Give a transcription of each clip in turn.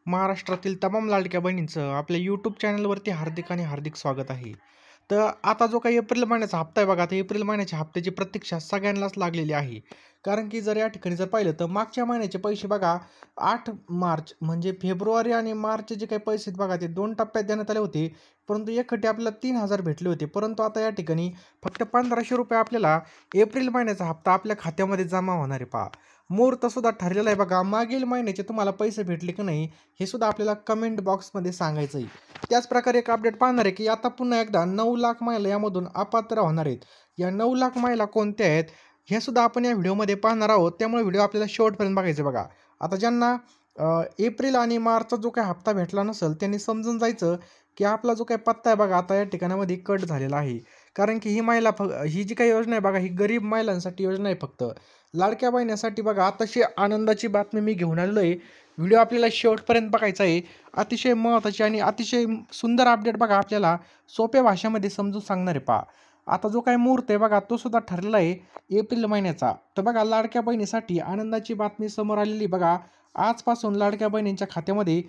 महाराष्ट्रातील तमाम लाडक्या बहिणींचं आपल्या यूट्यूब चॅनलवरती हार्दिक आणि हार्दिक स्वागत आहे. तर आता जो काही एप्रिल महिन्याचा हप्ता आहे बघा, आता एप्रिल महिन्याच्या हप्त्याची प्रतीक्षा सगळ्यांनाच लागलेली आहे. कारण की जर या ठिकाणी जर पाहिलं तर मागच्या महिन्याचे पैसे बघा 8 मार्च म्हणजे फेब्रुवारी आणि मार्चचे जे काही पैसे आहेत बघा ते 2 टप्प्यात देण्यात आले होते. परंतु एकखट्टी आपल्याला 3,000 भेटले होते. परंतु आता या ठिकाणी फक्त ₹1,500 आपल्याला एप्रिल महिन्याचा हप्ता आपल्या खात्यामध्ये जमा होणार आहे पहा. मुहूर्तसुद्धा ठरलेला आहे बघा. मागील महिन्याचे तुम्हाला पैसे भेटले की नाही हे सुद्धा आपल्याला कमेंट बॉक्समध्ये सांगायचं आहे. त्याचप्रकारे एक अपडेट पाहणार आहे की आता पुन्हा एकदा 9 लाख महिला यामधून अपात्र होणार आहेत. या 9 लाख महिला कोणत्या आहेत हे सुद्धा आपण या व्हिडिओमध्ये पाहणार आहोत. त्यामुळे व्हिडिओ आपल्याला शेवटपर्यंत बघायचं बघा. आता ज्यांना एप्रिल आणि मार्चचा जो काही हप्ता भेटला नसेल त्यांनी समजून जायचं की आपला जो काही पत्ता आहे बघा आता या ठिकाणामध्ये कट झालेला आहे. कारण की ही जी काही योजना आहे बघा ही गरीब महिलांसाठी योजना आहे फक्त. लाडक्या बहिणीसाठी बघा अतिशय आनंदाची बातमी मी घेऊन आलेलो आहे. व्हिडिओ आपल्याला शेवटपर्यंत बघायचा आहे. अतिशय महत्त्वाची आणि अतिशय सुंदर अपडेट बघा आपल्याला सोप्या भाषेमध्ये समजून सांगणार आहे पहा. आता जो काही मुहूर्त आहे बघा तो सुद्धा ठरलेला आहे एप्रिल महिन्याचा. तर बघा लाडक्या बहिणीसाठी आनंदाची बातमी समोर आलेली बघा. आजपासून लाडक्या बहिणींच्या खात्यामध्ये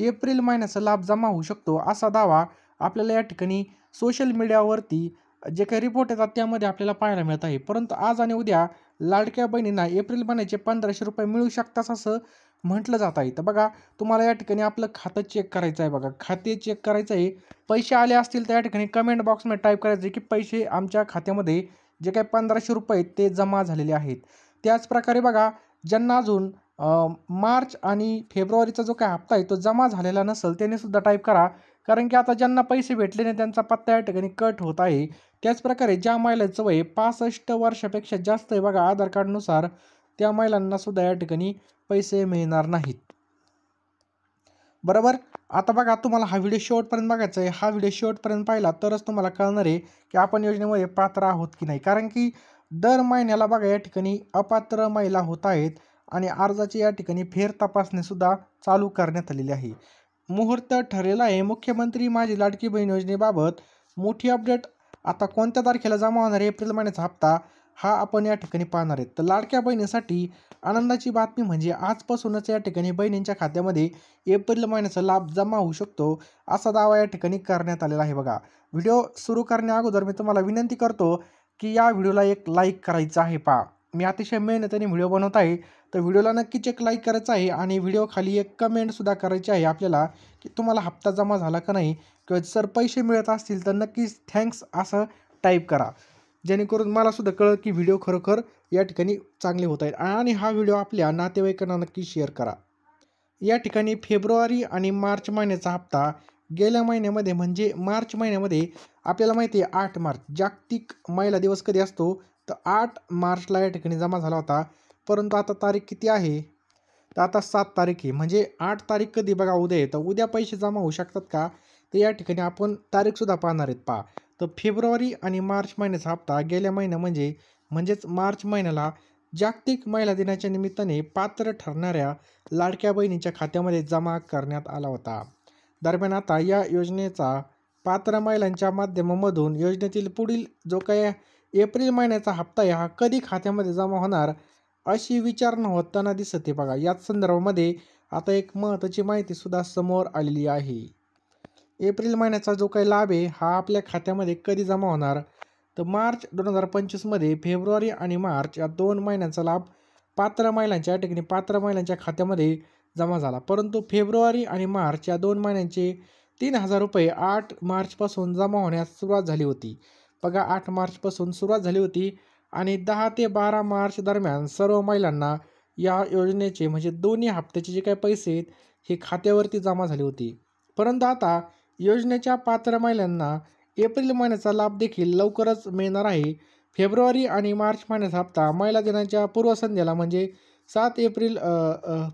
एप्रिल महिन्याचा लाभ जमा होऊ शकतो असा दावा आपल्याला या ठिकाणी सोशल मीडियावरती जे काही रिपोर्ट येतात त्यामध्ये आपल्याला पाहायला मिळत आहे. परंतु आज आणि उद्या लाडक्या बहिणींना एप्रिल महिन्याचे ₹1,500 मिळू शकतात असं म्हटलं जात आहे. तर बघा तुम्हाला या ठिकाणी आपलं खातं चेक करायचं आहे बघा. खाते चेक करायचं आहे. पैसे आले असतील तर या ठिकाणी कमेंट बॉक्समध्ये टाईप करायचं आहे की पैसे आमच्या खात्यामध्ये जे काही ₹1,500 आहेत ते जमा झालेले आहेत. त्याचप्रकारे बघा ज्यांना अजून मार्च आणि फेब्रुवारीचा जो काही हप्ता आहे तो जमा झालेला नसेल त्याने सुद्धा टाईप करा. कारण की आता ज्यांना पैसे भेटले नाही त्यांचा पत्ता या ठिकाणी कट होत आहे. त्याचप्रकारे ज्या महिलांचं वय 65 वर्षापेक्षा जास्त आहे बघा आधार कार्डनुसार त्या महिलांना सुद्धा या ठिकाणी पैसे मिळणार नाहीत. बरोबर. आता बघा तुम्हाला हा व्हिडिओ शेवटपर्यंत बघायचा आहे. हा व्हिडिओ शेवटपर्यंत पाहिला तरच तुम्हाला कळणार आहे की आपण योजनेमध्ये पात्र आहोत की नाही. कारण की दर महिन्याला बघा या ठिकाणी अपात्र महिला होत आहेत आणि अर्जाची या ठिकाणी फेर तपासणीसुद्धा चालू करण्यात आलेली आहे. मुहूर्त ठरलेला आहे. मुख्यमंत्री माझी लाडकी बहीण योजनेबाबत मोठी अपडेट. आता कोणत्या तारखेला जमा होणार आहे एप्रिल महिन्याचा हप्ता हा आपण या ठिकाणी पाहणार आहेत. तर लाडक्या बहिणीसाठी आनंदाची बातमी म्हणजे आजपासूनच या ठिकाणी बहिणींच्या खात्यामध्ये एप्रिल महिन्याचा लाभ जमा होऊ शकतो असा दावा या ठिकाणी करण्यात आलेला आहे बघा. व्हिडिओ सुरू करण्या अगोदर मी तुम्हाला विनंती करतो की या व्हिडिओला एक लाईक करायचं आहे पहा. मी अतिशय मेहनतीने व्हिडिओ बनवत आहे. तर व्हिडिओला नक्कीच एक लाईक करायचं आहे आणि व्हिडिओ खाली एक कमेंटसुद्धा करायची आहे आपल्याला की तुम्हाला हप्ता जमा झाला का नाही किंवा जर पैसे मिळत असतील तर नक्कीच थँक्स असं टाईप करा. जेणेकरून मला सुद्धा कळलं की व्हिडिओ खरोखर या ठिकाणी चांगले होत आहेत आणि हा व्हिडिओ आपल्या नातेवाईकांना नक्की शेअर करा. या ठिकाणी फेब्रुवारी आणि मार्च महिन्याचा हप्ता गेल्या महिन्यामध्ये म्हणजे मार्च महिन्यामध्ये आपल्याला माहिती आहे 8 मार्च जागतिक महिला दिवस कधी असतो तर 8 मार्चला या ठिकाणी जमा झाला होता. परंतु आता तारीख किती आहे तर आता 7 तारीख आहे. म्हणजे 8 तारीख कधी बघा उद्या आहे. तर उद्या पैसे जमा होऊ शकतात का तर या ठिकाणी आपण तारीखसुद्धा पाहणार आहेत पहा. तर फेब्रुवारी आणि मार्च महिन्याचा हप्ता गेल्या महिन्या म्हणजेच मार्च महिन्याला जागतिक महिला दिनाच्या निमित्ताने पात्र ठरणाऱ्या लाडक्या बहिणीच्या खात्यामध्ये जमा करण्यात आला होता. दरम्यान आता या योजनेचा पात्र महिलांच्या माध्यमामधून योजनेतील पुढील जो काही एप्रिल महिन्याचा हप्ता आहे हा कधी खात्यामध्ये जमा होणार अशी विचारणा होताना दिसते आहे बघा. याच संदर्भामध्ये आता एक महत्त्वाची माहितीसुद्धा समोर आलेली आहे. एप्रिल महिन्याचा जो काही लाभ आहे हा आपल्या खात्यामध्ये कधी जमा होणार तर मार्च 2025मध्ये फेब्रुवारी आणि मार्च या 2 महिन्यांचा लाभ पात्र महिलांच्या खात्यामध्ये जमा झाला. परंतु फेब्रुवारी आणि मार्च या 2 महिन्यांचे ₹3,000 8 मार्चपासून जमा होण्यास सुरुवात झाली होती. बघा 8 मार्चपासून सुरुवात झाली होती आणि 10 ते 12 मार्च दरम्यान सर्व महिलांना या योजनेचे म्हणजे दोन्ही हप्त्याचे जे काही पैसे आहेत हे खात्यावरती जमा झाले होते. परंतु आता योजनेच्या पात्र महिलांना एप्रिल महिन्याचा लाभ देखील लवकरच मिळणार आहे. फेब्रुवारी आणि मार्च महिन्याचा हप्ता महिला दिनाच्या पूर्वसंध्येला म्हणजे 7 एप्रिल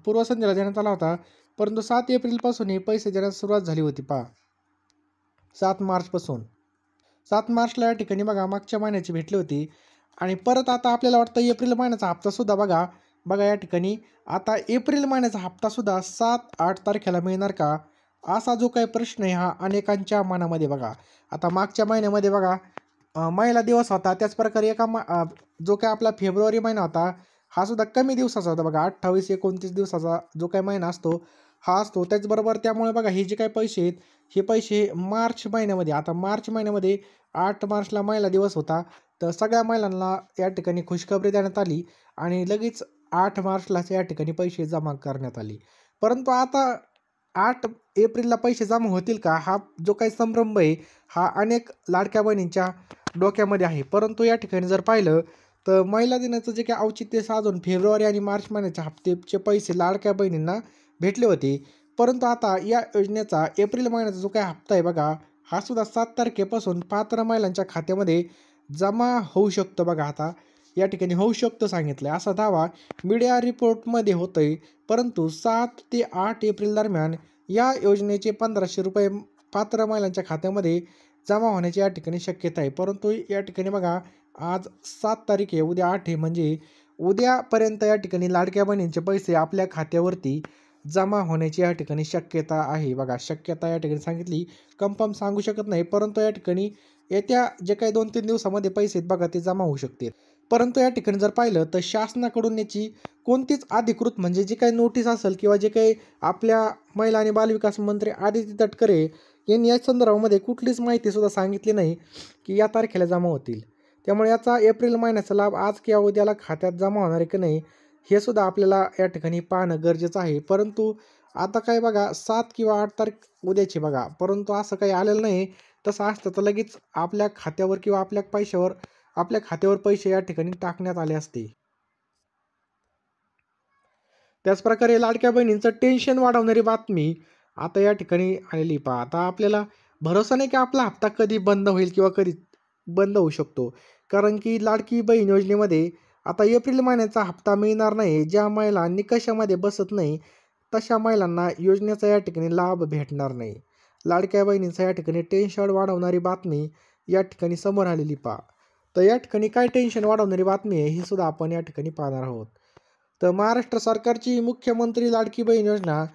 पूर्वसंध्येला देण्यात आला होता. परंतु 7 एप्रिलपासून हे पैसे देण्यास सुरुवात झाली होती पहा. 7 मार्चपासून 7 मार्चला या ठिकाणी बघा मागच्या महिन्याची भेटली होती आणि परत आता आपल्याला वाटतं एप्रिल महिन्याचा हप्तासुद्धा बघा या ठिकाणी आता एप्रिल महिन्याचा हप्तासुद्धा 7-8 तारखेला मिळणार का असा जो काही प्रश्न आहे हा अनेकांच्या मनामध्ये बघा. आता मागच्या महिन्यामध्ये बघा महिला दिवस होता. त्याचप्रकारे जो काही आपला फेब्रुवारी महिना होता हा सुद्धा कमी दिवसाचा होता बघा. 28-29 दिवसाचा जो काही महिना असतो हा असतो. त्याचबरोबर त्यामुळे बघा हे जे काही पैसे आहेत, हे पैसे मार्च महिन्यामध्ये, आता मार्च महिन्यामध्ये 8 मार्चला महिला दिवस होता, तर सगळ्या महिलांना या ठिकाणी खुशखबरी देण्यात आली आणि लगेच 8 मार्चलाच या ठिकाणी पैसे जमा करण्यात आले. परंतु आता 8 एप्रिलला पैसे जमा होतील का? हा जो काही संभ्रम आहे, हा अनेक लाडक्या बहिणींच्या डोक्यामध्ये आहे. परंतु या ठिकाणी जर पाहिलं, तर महिला दिनाचं जे काही औचित्य साधून फेब्रुवारी आणि मार्च महिन्याच्या हप्त्याचे पैसे लाडक्या बहिणींना भेटले होते. परंतु आता या योजनेचा एप्रिल महिन्याचा जो काही हप्ता आहे बघा, हा सुद्धा 7 तारखेपासून पात्र महिलांच्या खात्यामध्ये जमा होऊ शकतो बघा. आता या ठिकाणी होऊ शकतो सांगितलं आहे, असा दावा मीडिया रिपोर्टमध्ये होतं आहे. परंतु 7 ते 8 एप्रिल दरम्यान या योजनेचे ₹1500 पात्र महिलांच्या खात्यामध्ये जमा होण्याची या ठिकाणी शक्यता आहे. परंतु या ठिकाणी बघा, आज 7 तारीख आहे, उद्या 8 आहे, म्हणजे उद्यापर्यंत या ठिकाणी लाडक्या बहिणींचे पैसे आपल्या खात्यावरती जमा होण्याची या ठिकाणी शक्यता आहे. बघा, शक्यता या ठिकाणी सांगितली, कन्फर्म सांगू शकत नाही. परंतु या ठिकाणी येत्या जे काही 2-3 दिवसामध्ये पैसे आहेत बघा, ते जमा होऊ शकतील. परंतु या ठिकाणी जर पाहिलं तर शासनाकडून याची कोणतीच अधिकृत म्हणजे जी काही नोटीस असेल किंवा जे काही आपल्या महिला आणि बालविकास मंत्री आदिती तटकरे यांनी या संदर्भामध्ये कुठलीच माहिती सुद्धा सांगितली नाही की या तारखेला जमा होतील. त्यामुळे याचा एप्रिल महिन्याचा लाभ आज किंवा उद्याला खात्यात जमा होणार आहे की नाही, हे सुद्धा आपल्याला या ठिकाणी पाहणं गरजेचं आहे. परंतु आता काय बघा, 7 किंवा 8 तारीख उद्याची बघा, परंतु असं काही आलेलं नाही. तसं असतं तर लगेच आपल्या खात्यावर किंवा आपल्या खात्यावर पैसे या ठिकाणी टाकण्यात आले असते. त्याचप्रकारे लाडक्या बहिणींचं टेन्शन वाढवणारी बातमी आता या ठिकाणी आलेली पहा. आता आपल्याला भरोसा नाही की आपला हप्ता कधी बंद होईल किंवा कधी बंद होऊ शकतो. कारण की लाडकी बहीण योजनेमध्ये आता एप्रिल महिन्याचा हप्ता मिळणार नाही. ज्या महिला निकषामध्ये बसत नाही, तशा महिलांना योजनेचा या ठिकाणी लाभ भेटणार नाही. लाडक्या बहिणींचा या ठिकाणी टेन्शन वाढवणारी बातमी या ठिकाणी समोर आलेली पहा. तर या ठिकाणी काय टेन्शन वाढवणारी बातमी आहे, ही सुद्धा आपण या ठिकाणी पाहणार आहोत. तर महाराष्ट्र सरकारची मुख्यमंत्री लाडकी बहीण योजना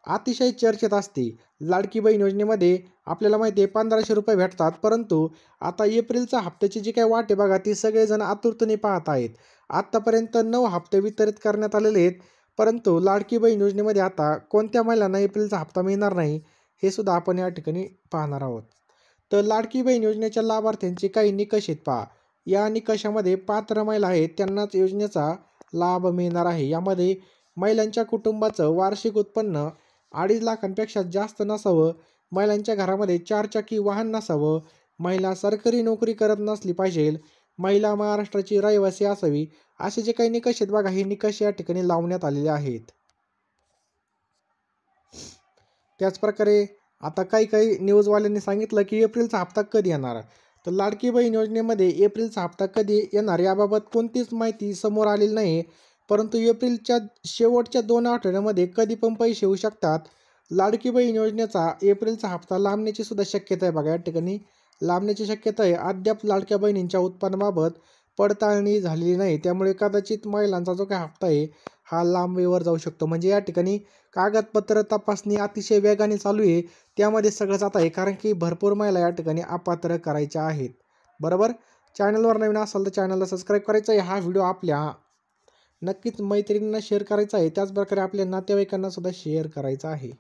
अतिशय चर्चेत असते. लाडकी बहीण योजनेमध्ये आपल्याला माहिती आहे ₹1500 भेटतात. परंतु आता एप्रिलचा हप्त्याची जी काही वाट आहे बघा, ती सगळेजण आतुरतेने पाहत आहेत. आत्तापर्यंत 9 हप्ते वितरित करण्यात आलेले आहेत. परंतु लाडकी बहीण योजनेमध्ये आता कोणत्या महिलांना एप्रिलचा हप्ता मिळणार नाही, हे सुद्धा आपण या ठिकाणी पाहणार आहोत. तर लाडकी बहीण योजनेच्या लाभार्थ्यांचे काही निकष आहेत पहा. या निकषामध्ये पात्र महिला आहेत त्यांनाच योजनेचा लाभ मिळणार आहे. यामध्ये महिलांच्या कुटुंबाचं वार्षिक उत्पन्न 2.5 लाखांपेक्षा जास्त नसावं, महिलांच्या घरामध्ये 4 चाकी वाहन नसावं, महिला सरकारी नोकरी करत नसली पाहिजे, महिला महाराष्ट्राची रहिवासी असावी, असे जे काही निकष आहेत बघा, हे निकष या ठिकाणी लावण्यात आलेले आहेत. त्याचप्रकारे आता काही न्यूजवाल्यांनी सांगितलं की एप्रिलचा हप्ता कधी येणार. तर लाडकी बहीण योजनेमध्ये एप्रिलचा हप्ता कधी येणार याबाबत कोणतीच माहिती समोर आलेली नाही. परंतु एप्रिलच्या शेवटच्या 2 आठवड्यामध्ये कधी पण पैसे येऊ शकतात. लाडकी बहीण योजनेचा एप्रिलचा हप्ता लांबण्याची सुद्धा शक्यता आहे बघा. या ठिकाणी लांबण्याची शक्यता आहे. अद्याप लाडक्या बहिणींच्या उत्पन्नाबाबत पडताळणी झालेली नाही. त्यामुळे कदाचित महिलांचा जो काही हप्ता आहे हा लांबीवर जाऊ शकतो. म्हणजे या ठिकाणी कागदपत्र तपासणी अतिशय वेगाने चालू आहे. त्यामध्ये सगळं जात आहे, कारण की भरपूर महिला या ठिकाणी अपात्र करायच्या आहेत. बरोबर. चॅनलवर नवीन असाल तर चॅनलला सबस्क्राईब करायचं आहे. हा व्हिडिओ आपल्या नक्कीच मैत्रिणींना शेअर करायचा आहे. त्याचप्रकारे आपल्या नातेवाईकांना सुद्धा शेअर करायचा आहे.